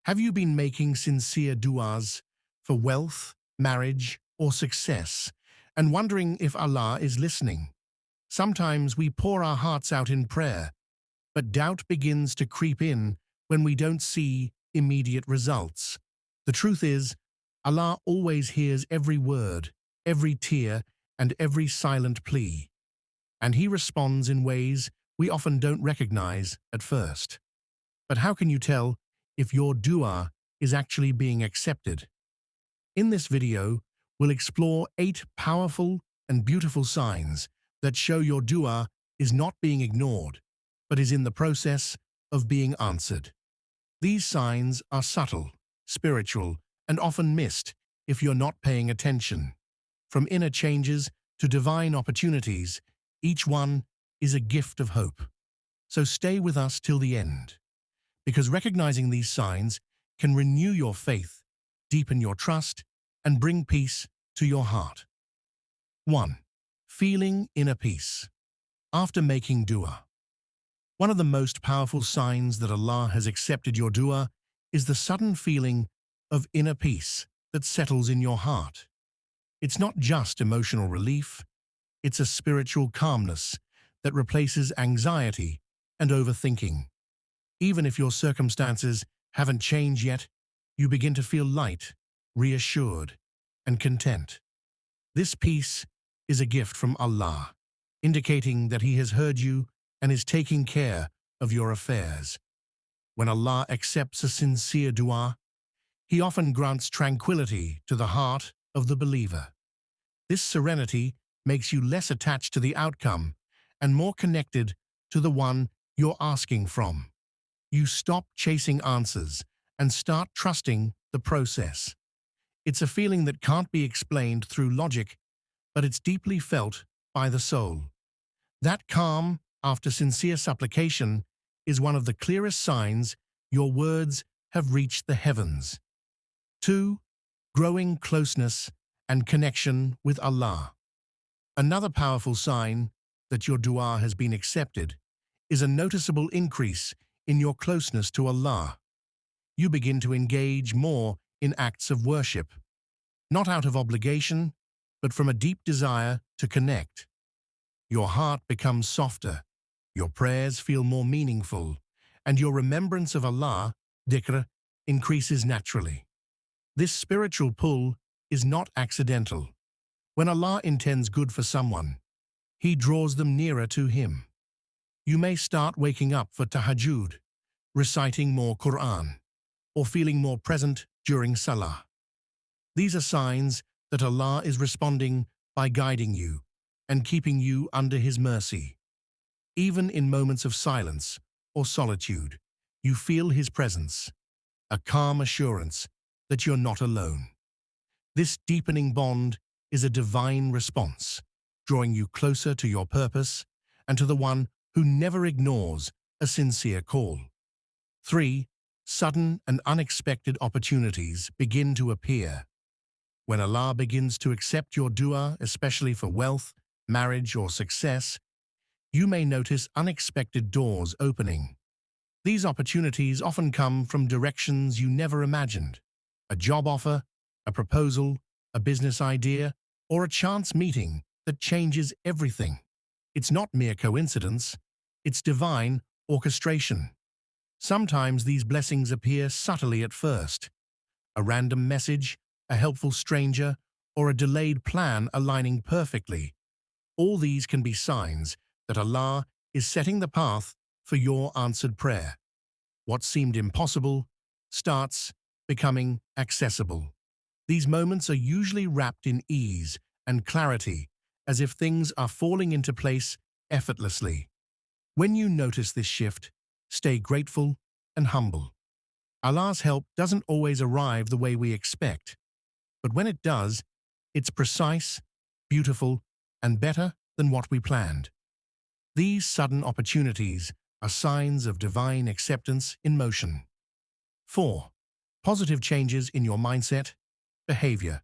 Have you been making sincere du'as for wealth, marriage, or success, and wondering if Allah is listening? Sometimes we pour our hearts out in prayer, but doubt begins to creep in when we don't see immediate results. The truth is, Allah always hears every word, every tear, and every silent plea, and He responds in ways we often don't recognize at first. But how can you tell if your dua is actually being accepted? In this video, we'll explore 8 powerful and beautiful signs that show your dua is not being ignored, but is in the process of being answered. These signs are subtle, spiritual, and often missed if you're not paying attention. From inner changes to divine opportunities, each one is a gift of hope. So stay with us till the end, because recognizing these signs can renew your faith, deepen your trust, and bring peace to your heart. 1. Feeling inner peace. After making dua. One of the most powerful signs that Allah has accepted your dua is the sudden feeling of inner peace that settles in your heart. It's not just emotional relief, it's a spiritual calmness that replaces anxiety and overthinking. Even if your circumstances haven't changed yet, you begin to feel light, reassured, and content. This peace is a gift from Allah, indicating that He has heard you and is taking care of your affairs. When Allah accepts a sincere dua, He often grants tranquility to the heart of the believer. This serenity makes you less attached to the outcome and more connected to the one you're asking from. You stop chasing answers and start trusting the process. It's a feeling that can't be explained through logic, but it's deeply felt by the soul. That calm after sincere supplication is one of the clearest signs your words have reached the heavens. 2. Growing closeness and connection with Allah. Another powerful sign that your dua has been accepted is a noticeable increase in your closeness to Allah. You begin to engage more in acts of worship, not out of obligation, but from a deep desire to connect. Your heart becomes softer, your prayers feel more meaningful, and your remembrance of Allah, dhikr, increases naturally. This spiritual pull is not accidental. When Allah intends good for someone, He draws them nearer to Him. You may start waking up for tahajjud, reciting more Quran, or feeling more present during salah. These are signs that Allah is responding by guiding you and keeping you under His mercy. Even in moments of silence or solitude, you feel His presence, a calm assurance that you're not alone. This deepening bond is a divine response, drawing you closer to your purpose and to the one who never ignores a sincere call. 3. Sudden and unexpected opportunities begin to appear. When Allah begins to accept your dua, especially for wealth, marriage, or success, you may notice unexpected doors opening. These opportunities often come from directions you never imagined. A job offer, a proposal, a business idea, or a chance meeting that changes everything. It's not mere coincidence, it's divine orchestration. Sometimes these blessings appear subtly at first. A random message, a helpful stranger, or a delayed plan aligning perfectly. All these can be signs that Allah is setting the path for your answered prayer. What seemed impossible starts becoming accessible. These moments are usually wrapped in ease and clarity, as if things are falling into place effortlessly. When you notice this shift, stay grateful and humble. Allah's help doesn't always arrive the way we expect, but when it does, it's precise, beautiful, and better than what we planned. These sudden opportunities are signs of divine acceptance in motion. 4. Positive changes in your mindset, behavior,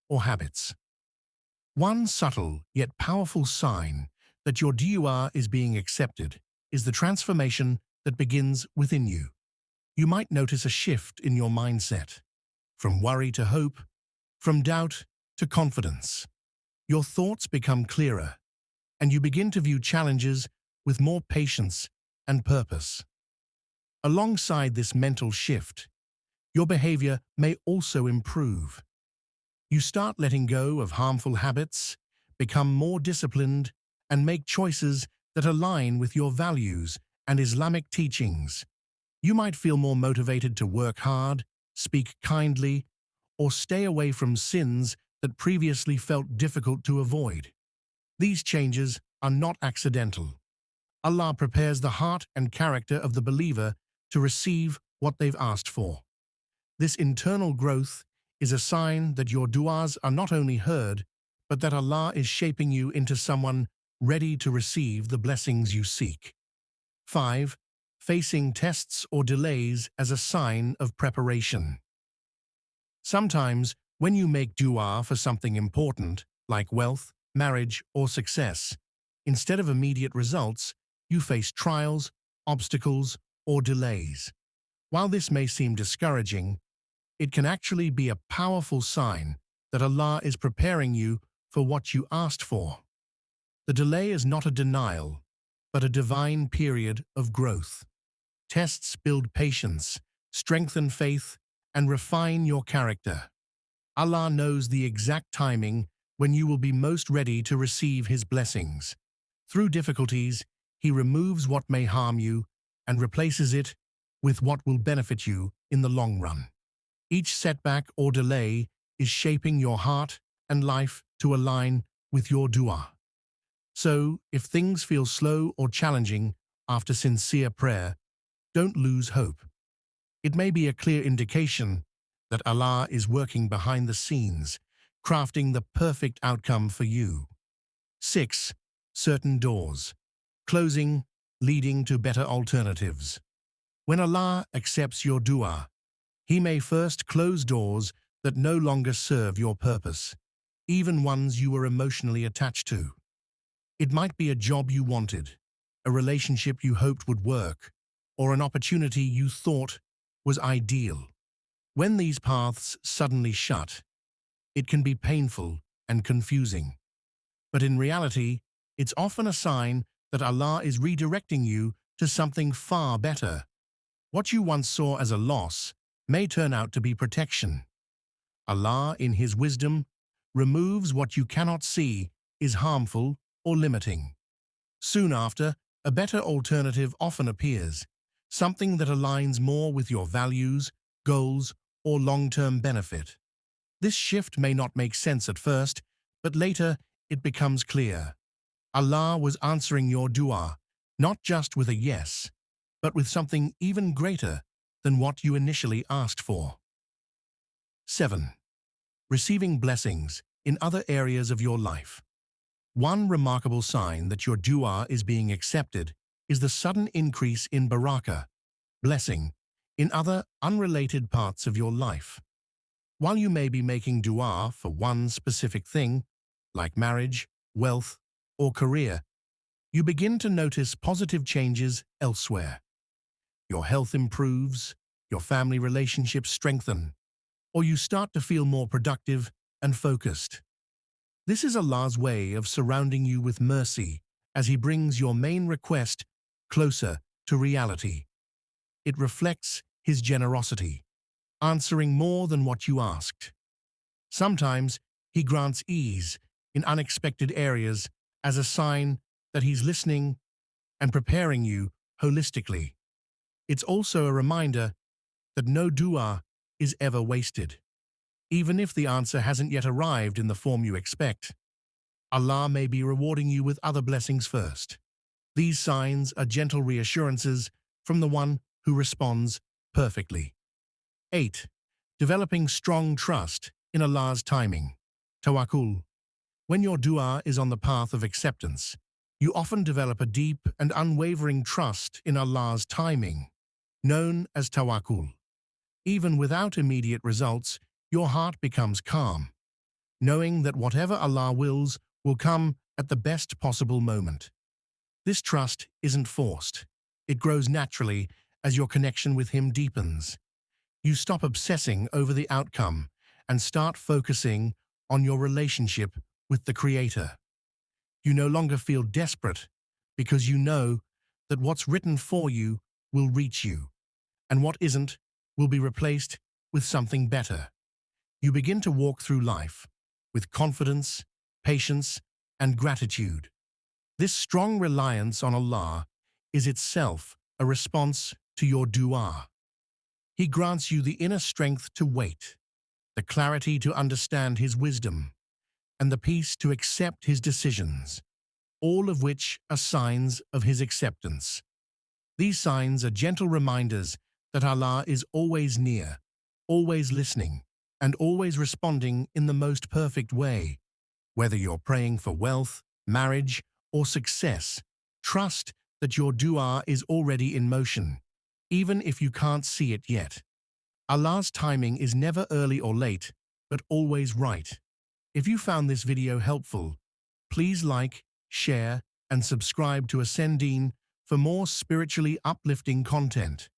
or habits. One subtle yet powerful sign that your dua is being accepted is the transformation that begins within you. you might notice a shift in your mindset, from worry to hope, from doubt to confidence. Your thoughts become clearer, and you begin to view challenges with more patience and purpose. Alongside this mental shift, your behavior may also improve. You start letting go of harmful habits, become more disciplined, and make choices that align with your values and Islamic teachings. You might feel more motivated to work hard, speak kindly, or stay away from sins that previously felt difficult to avoid. These changes are not accidental. Allah prepares the heart and character of the believer to receive what they've asked for. This internal growth is a sign that your du'as are not only heard, but that Allah is shaping you into someone ready to receive the blessings you seek. 5. Facing tests or delays as a sign of preparation. Sometimes, when you make du'a for something important, like wealth, marriage, or success, instead of immediate results, you face trials, obstacles, or delays. While this may seem discouraging, it can actually be a powerful sign that Allah is preparing you for what you asked for. The delay is not a denial, but a divine period of growth. Tests build patience, strengthen faith, and refine your character. Allah knows the exact timing when you will be most ready to receive His blessings. Through difficulties, He removes what may harm you and replaces it with what will benefit you in the long run. Each setback or delay is shaping your heart and life to align with your dua. So, if things feel slow or challenging after sincere prayer, don't lose hope. It may be a clear indication that Allah is working behind the scenes, crafting the perfect outcome for you. 6. Certain doors. Closing, leading to better alternatives. When Allah accepts your dua, He may first close doors that no longer serve your purpose, even ones you were emotionally attached to. It might be a job you wanted, a relationship you hoped would work, or an opportunity you thought was ideal. When these paths suddenly shut, it can be painful and confusing. But in reality, it's often a sign that Allah is redirecting you to something far better. What you once saw as a loss may turn out to be protection. Allah, in His wisdom, removes what you cannot see is harmful or limiting. Soon after, a better alternative often appears, something that aligns more with your values, goals, or long-term benefit. This shift may not make sense at first, but later it becomes clear. Allah was answering your dua, not just with a yes, but with something even greater than what you initially asked for. 7. Receiving blessings in other areas of your life. One remarkable sign that your dua is being accepted is the sudden increase in barakah, blessing, in other unrelated parts of your life. While you may be making dua for one specific thing, like marriage, wealth, or career, you begin to notice positive changes elsewhere. Your health improves, your family relationships strengthen, or you start to feel more productive and focused. This is Allah's way of surrounding you with mercy as He brings your main request closer to reality. It reflects His generosity, answering more than what you asked. Sometimes He grants ease in unexpected areas as a sign that He's listening and preparing you holistically. It's also a reminder that no dua is ever wasted. Even if the answer hasn't yet arrived in the form you expect, Allah may be rewarding you with other blessings first. These signs are gentle reassurances from the one who responds perfectly. 8. Developing strong trust in Allah's timing. Tawakkul. When your dua is on the path of acceptance, you often develop a deep and unwavering trust in Allah's timing, known as tawakkul. Even without immediate results, your heart becomes calm, knowing that whatever Allah wills will come at the best possible moment. This trust isn't forced. It grows naturally as your connection with Him deepens. You stop obsessing over the outcome and start focusing on your relationship with the Creator. You no longer feel desperate because you know that what's written for you will reach you, and what isn't will be replaced with something better. You begin to walk through life with confidence, patience, and gratitude. This strong reliance on Allah is itself a response to your dua. He grants you the inner strength to wait, the clarity to understand His wisdom, and the peace to accept His decisions, all of which are signs of His acceptance. These signs are gentle reminders that Allah is always near, always listening, and always responding in the most perfect way. Whether you're praying for wealth, marriage, or success, trust that your dua is already in motion, even if you can't see it yet. Allah's timing is never early or late, but always right. If you found this video helpful, please like, share, and subscribe to Deen for more spiritually uplifting content.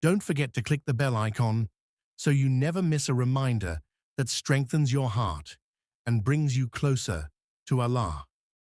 Don't forget to click the bell icon so you never miss a reminder that strengthens your heart and brings you closer to Allah.